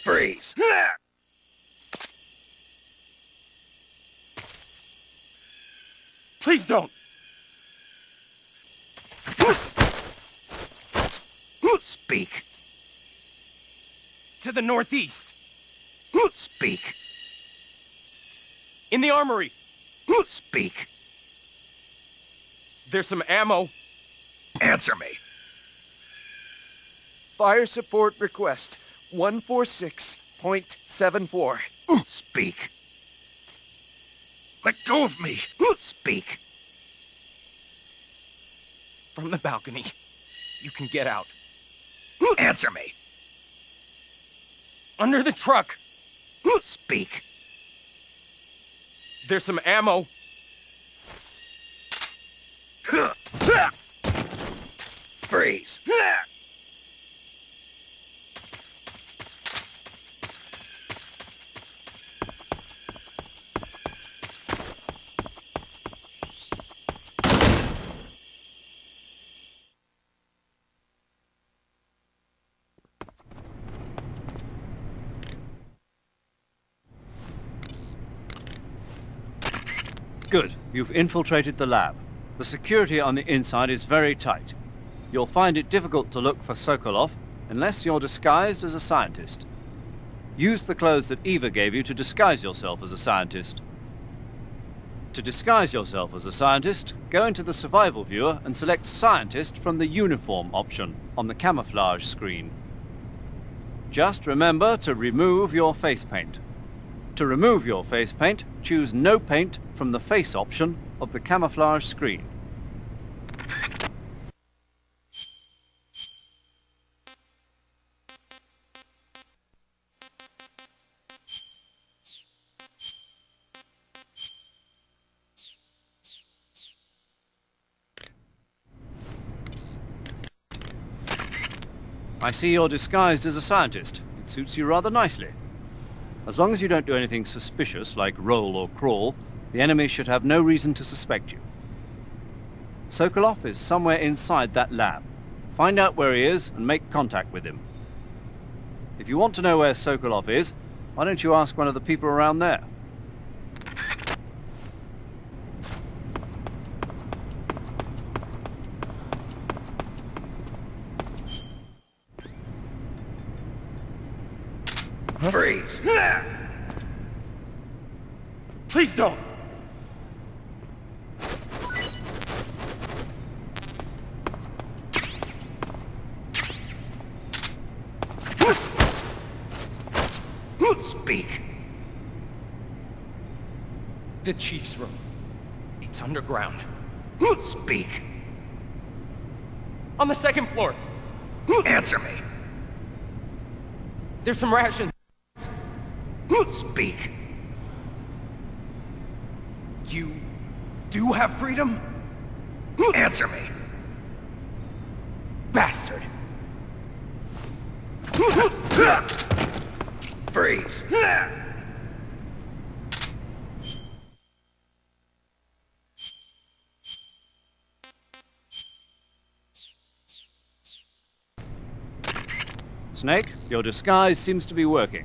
Freeze! Please don't! Speak! To the northeast! Speak! In the armory! Speak! There's some ammo. Answer me! Fire support request 146.74. Speak! Let go of me! Speak! From the balcony. You can get out. Answer me! Under the truck! Speak! There's some ammo. Freeze! Good. You've infiltrated the lab. The security on the inside is very tight. You'll find it difficult to look for Sokolov unless you're disguised as a scientist. Use the clothes that Eva gave you to disguise yourself as a scientist. To disguise yourself as a scientist, go into the survival viewer and select Scientist from the Uniform option on the camouflage screen. Just remember to remove your face paint. To remove your face paint, choose No Paint from the Face option of the camouflage screen. I see you're disguised as a scientist. It suits you rather nicely. As long as you don't do anything suspicious, like roll or crawl, the enemy should have no reason to suspect you. Sokolov is somewhere inside that lab. Find out where he is and make contact with him. If you want to know where Sokolov is, why don't you ask one of the people around there? Freeze! Please don't! Speak! The chief's room. It's underground. Speak! On the second floor. Answer me! There's some rations. Speak! You do have freedom? Answer me! Bastard! Freeze! Snake, your disguise seems to be working.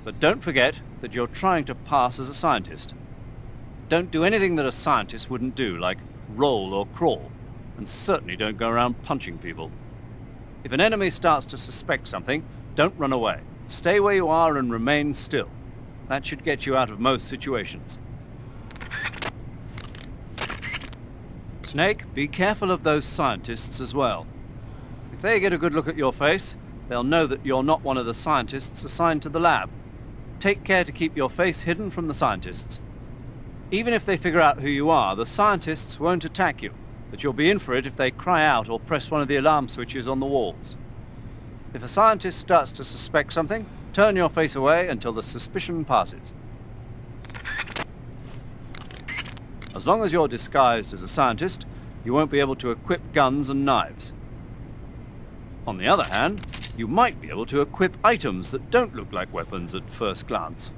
But don't forget that you're trying to pass as a scientist. Don't do anything that a scientist wouldn't do, like roll or crawl. And certainly don't go around punching people. If an enemy starts to suspect something, don't run away. Stay where you are and remain still. That should get you out of most situations. Snake, be careful of those scientists as well. If they get a good look at your face, they'll know that you're not one of the scientists assigned to the lab. Take care to keep your face hidden from the scientists. Even if they figure out who you are, the scientists won't attack you, but you'll be in for it if they cry out or press one of the alarm switches on the walls. If a scientist starts to suspect something, turn your face away until the suspicion passes. As long as you're disguised as a scientist, you won't be able to equip guns and knives. On the other hand, you might be able to equip items that don't look like weapons at first glance.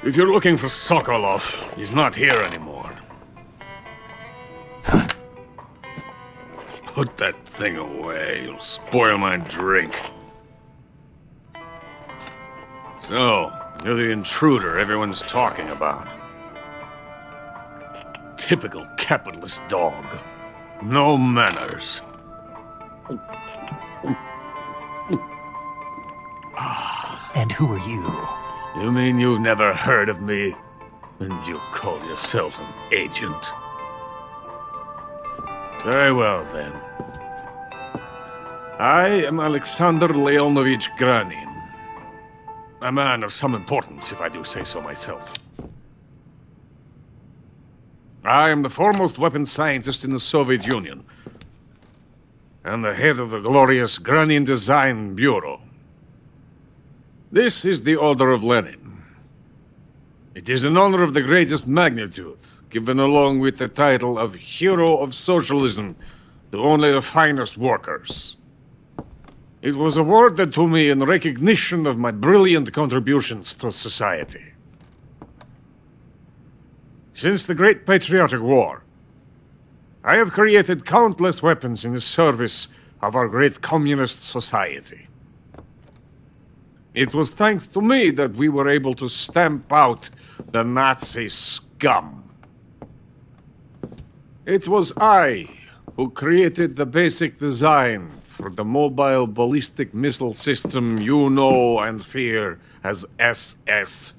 If you're looking for Sokolov, he's not here anymore. Put that thing away. You'll spoil my drink. So, you're the intruder everyone's talking about. Typical capitalist dog. No manners. And who are you? You mean you've never heard of me? And you call yourself an agent? Very well, then. I am Alexander Leonovich Granin. A man of some importance, if I do say so myself. I am the foremost weapons scientist in the Soviet Union, and the head of the glorious Granin Design Bureau. This is the Order of Lenin. It is an honor of the greatest magnitude, given along with the title of Hero of Socialism to only the finest workers. It was awarded to me in recognition of my brilliant contributions to society. Since the Great Patriotic War, I have created countless weapons in the service of our great communist society. It was thanks to me that we were able to stamp out the Nazi scum. It was I who created the basic design for the mobile ballistic missile system you know and fear as SS-1C.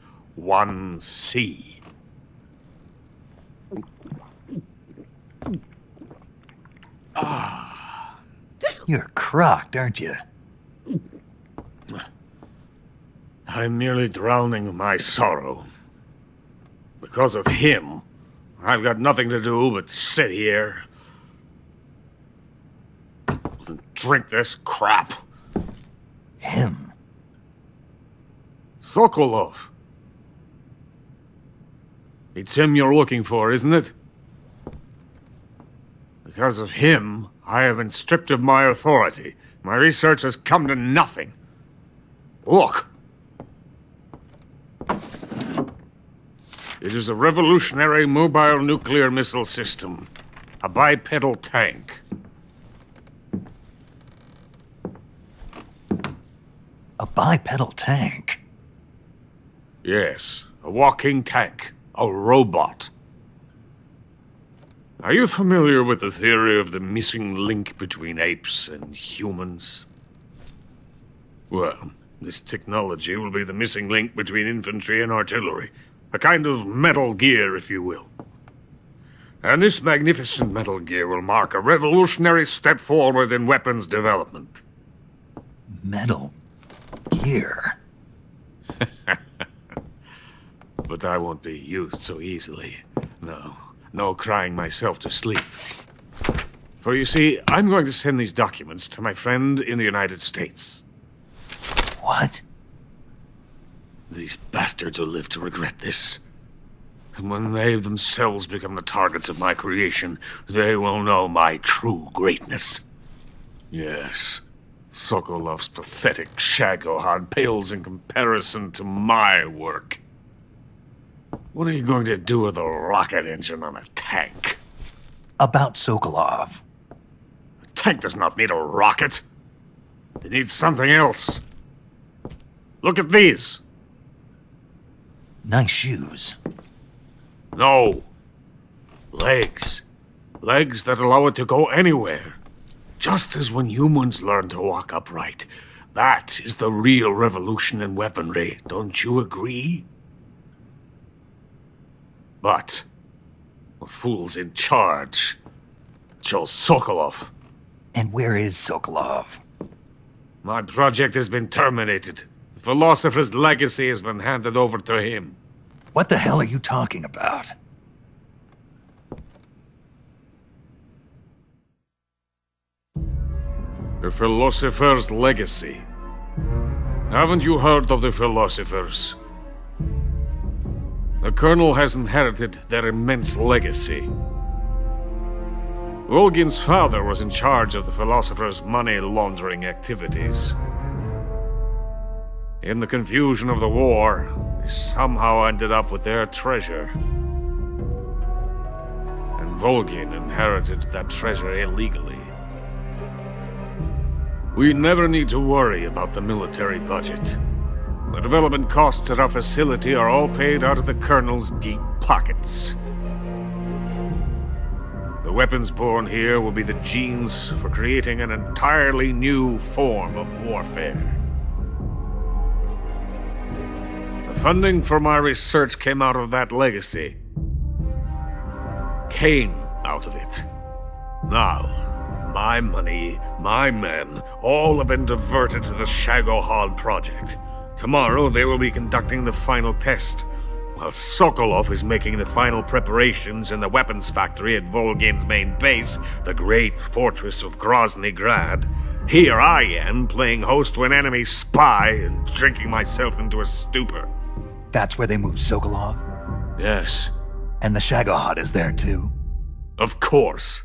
You're crocked, aren't you? I'm merely drowning my sorrow. Because of him, I've got nothing to do but sit here and drink this crap. Him? Sokolov. It's him you're looking for, isn't it? Because of him, I have been stripped of my authority. My research has come to nothing. Look. It is a revolutionary mobile nuclear missile system. A bipedal tank. A bipedal tank? Yes, a walking tank. A robot. Are you familiar with the theory of the missing link between apes and humans? Well, this technology will be the missing link between infantry and artillery. A kind of Metal Gear, if you will. And this magnificent Metal Gear will mark a revolutionary step forward in weapons development. Metal Gear? But I won't be used so easily. No crying myself to sleep. For you see, I'm going to send these documents to my friend in the United States. What? These bastards will live to regret this. And when they themselves become the targets of my creation, they will know my true greatness. Yes, Sokolov's pathetic Shagohod pales in comparison to my work. What are you going to do with a rocket engine on a tank? About Sokolov. A tank does not need a rocket. It needs something else. Look at these. Nice shoes. No. Legs. Legs that allow it to go anywhere. Just as when humans learn to walk upright. That is the real revolution in weaponry. Don't you agree? But the fool's in charge. Joe Sokolov. And where is Sokolov? My project has been terminated. The philosopher's legacy has been handed over to him. What the hell are you talking about? The Philosopher's Legacy. Haven't you heard of the Philosophers? The Colonel has inherited their immense legacy. Volgin's father was in charge of the Philosophers' money laundering activities. In the confusion of the war, they somehow ended up with their treasure. And Volgin inherited that treasure illegally. We never need to worry about the military budget. The development costs at our facility are all paid out of the Colonel's deep pockets. The weapons born here will be the genes for creating an entirely new form of warfare. The funding for my research came out of that legacy. Came out of it. Now, my money, my men, all have been diverted to the Shagohod project. Tomorrow they will be conducting the final test, while Sokolov is making the final preparations in the weapons factory at Volgin's main base, the great fortress of Grozny Grad. Here I am, playing host to an enemy spy and drinking myself into a stupor. That's where they moved Sokolov? Yes, And the Shagohod is there too? of course.